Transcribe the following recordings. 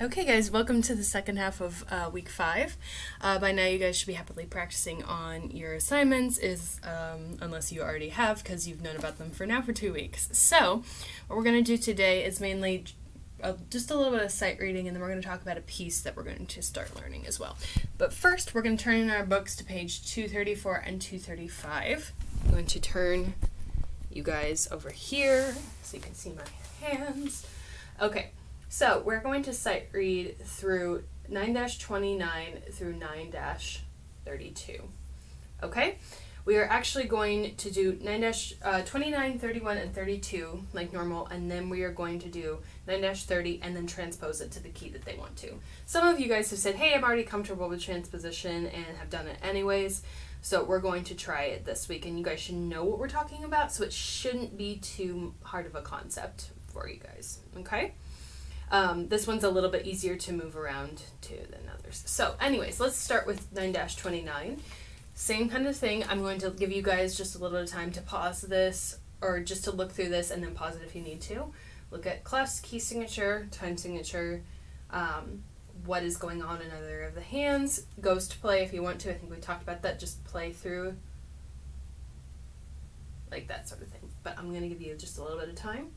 Okay guys, welcome to the second half of week 5. By now you guys should be happily practicing on your assignments, unless you already have, because you've known about them for 2 weeks. So what we're going to do today is mainly just a little bit of sight reading, and then we're going to talk about a piece that we're going to start learning as well. But first we're going to turn in our books to page 234 and 235. I'm going to turn you guys over here so you can see my hands. Okay. So we're going to sight read through 9-29 through 9-32. Okay? We are actually going to do 9-29, 31, and 32 like normal, and then we are going to do 9-30 and then transpose it to the key that they want to. Some of you guys have said, hey, I'm already comfortable with transposition and have done it anyways, so we're going to try it this week, and you guys should know what we're talking about, so it shouldn't be too hard of a concept for you guys. Okay? This one's a little bit easier to move around to than others. So anyways, let's start with 9-29. Same kind of thing. I'm going to give you guys just a little bit of time to pause this, or just to look through this and then pause it if you need to. Look at clefs, key signature, time signature, what is going on in either of the hands, ghost play if you want to. I think we talked about that. Just play through like that sort of thing. But I'm going to give you just a little bit of time.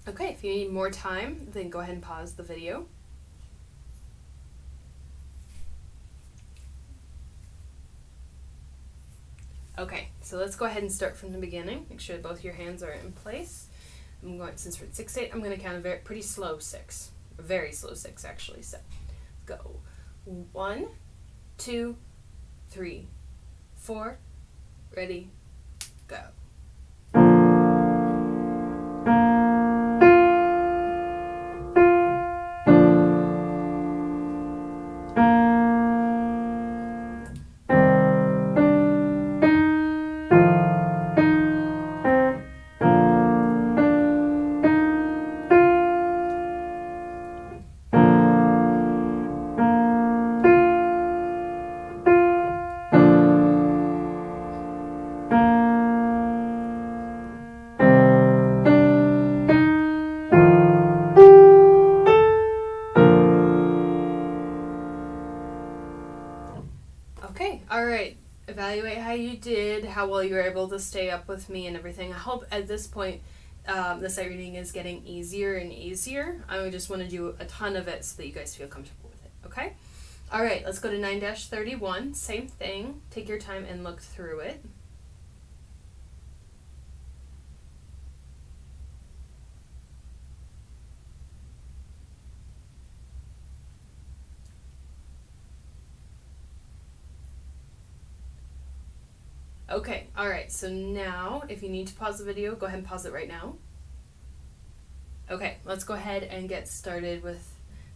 Okay, if you need more time, then go ahead and pause the video. Okay, so let's go ahead and start from the beginning. Make sure both your hands are in place. I'm going, since we're at 6-8, I'm going to count a pretty slow 6. A very slow 6, actually. So, go. 1, 2, 3, 4. Ready, go. Okay, alright. Evaluate how you did, how well you were able to stay up with me and everything. I hope at this point the sight reading is getting easier and easier. I just want to do a ton of it so that you guys feel comfortable with it, okay? Alright, let's go to 9-31. Same thing. Take your time and look through it. Okay, alright, so now if you need to pause the video, go ahead and pause it right now. Okay, let's go ahead and get started with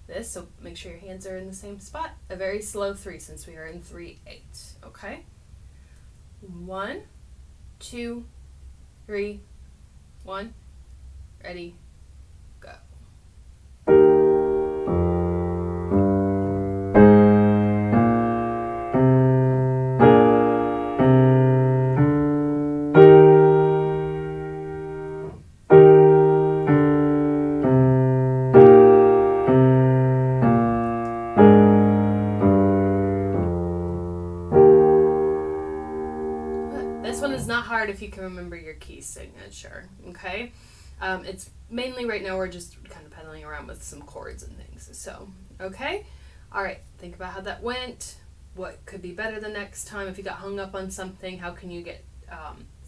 this. So make sure your hands are in the same spot. A very slow 3 since we are in 3-8. Okay? 1, 2, 3, 1. Ready, go. This one is not hard if you can remember your key signature, okay? It's mainly right now we're just kind of pedaling around with some chords and things. So, okay? Alright, think about how that went. What could be better the next time? If you got hung up on something, how can you get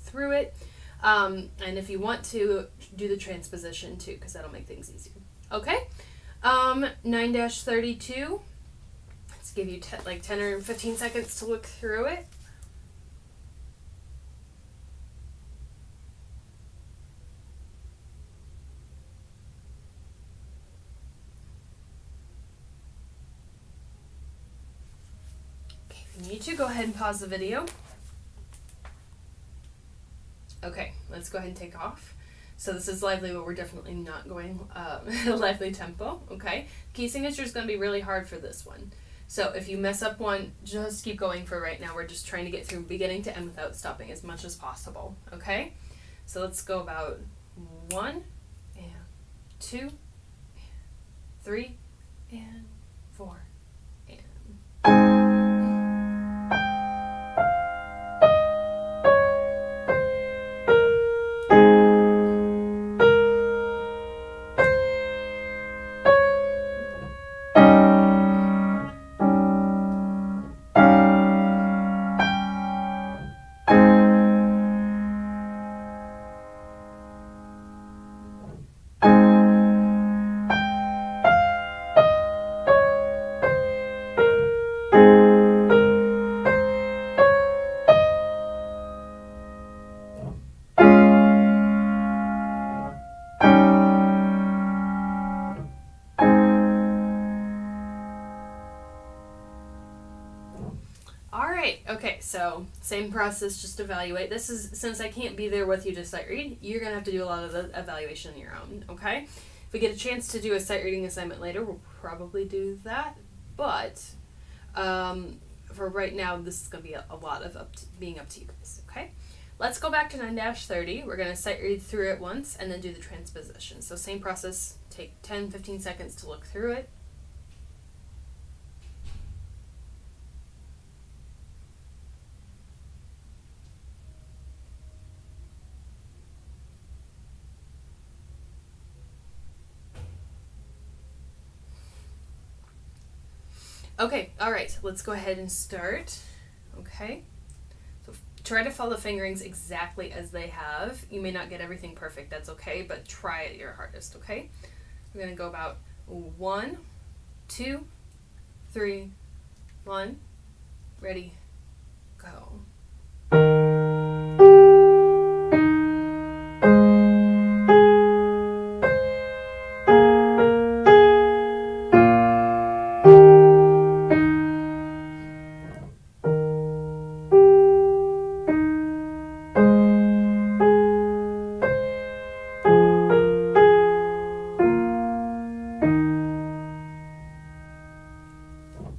through it? And if you want to, do the transposition too, because that'll make things easier. Okay? 9-32. Let's give you like 10 or 15 seconds to look through it. You need to go ahead and pause the video. Okay, let's go ahead and take off. So this is lively, but we're definitely not going lively tempo, okay? Key signature is going to be really hard for this one. So if you mess up one, just keep going for right now. We're just trying to get through beginning to end without stopping as much as possible, okay? So let's go about 1 and 2 and 3 and 4 and... Alright, okay, so same process, just evaluate. This is, since I can't be there with you to sight read, you're going to have to do a lot of the evaluation on your own, okay? If we get a chance to do a sight reading assignment later, we'll probably do that, but for right now, this is going to be a lot of being up to you guys, okay? Let's go back to 9-30. We're going to sight read through it once and then do the transposition. So same process, take 10-15 seconds to look through it. Okay, alright, let's go ahead and start. Okay, so try to follow the fingerings exactly as they have. You may not get everything perfect, that's okay, but try it your hardest, okay? We're going to go about 1, 2, 3, 1, ready, go.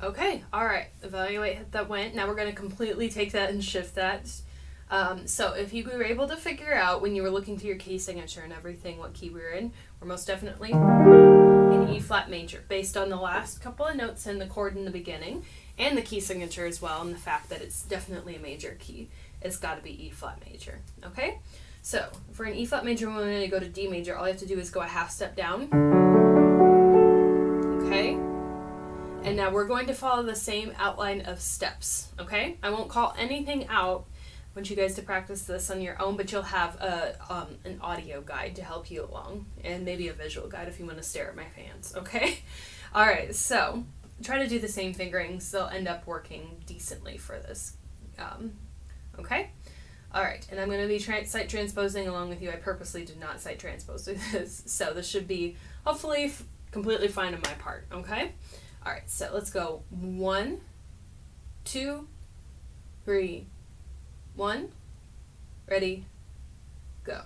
Okay, alright, evaluate how that went. Now we're going to completely take that and shift that. So if you were able to figure out when you were looking through your key signature and everything what key we were in, we're most definitely in E flat major, based on the last couple of notes in the chord in the beginning, and the key signature as well, and the fact that it's definitely a major key. It's got to be E flat major, okay? So if we're in E flat major and we're going to go to D major, all you have to do is go a half step down, okay? And now we're going to follow the same outline of steps, okay? I won't call anything out. I want you guys to practice this on your own, but you'll have an audio guide to help you along, and maybe a visual guide if you want to stare at my fans, okay? All right, so try to do the same fingerings. They'll end up working decently for this, okay? All right, and I'm going to be sight transposing along with you. I purposely did not sight transpose this, so this should be hopefully completely fine on my part, okay? All right, so let's go 1, 2, 3, 1, ready, go.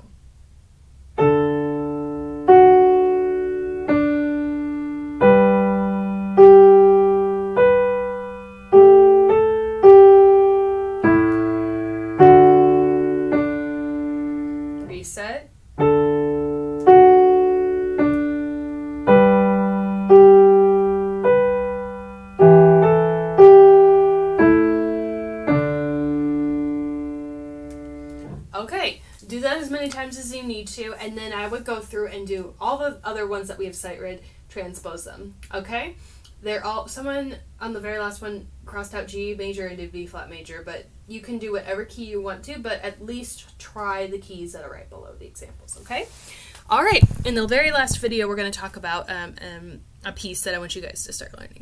Reset. Okay, do that as many times as you need to, and then I would go through and do all the other ones that we have sight read, transpose them, okay? They're all, someone on the very last one crossed out G major and did B flat major, but you can do whatever key you want to, but at least try the keys that are right below the examples, okay? All right, in the very last video, we're going to talk about a piece that I want you guys to start learning.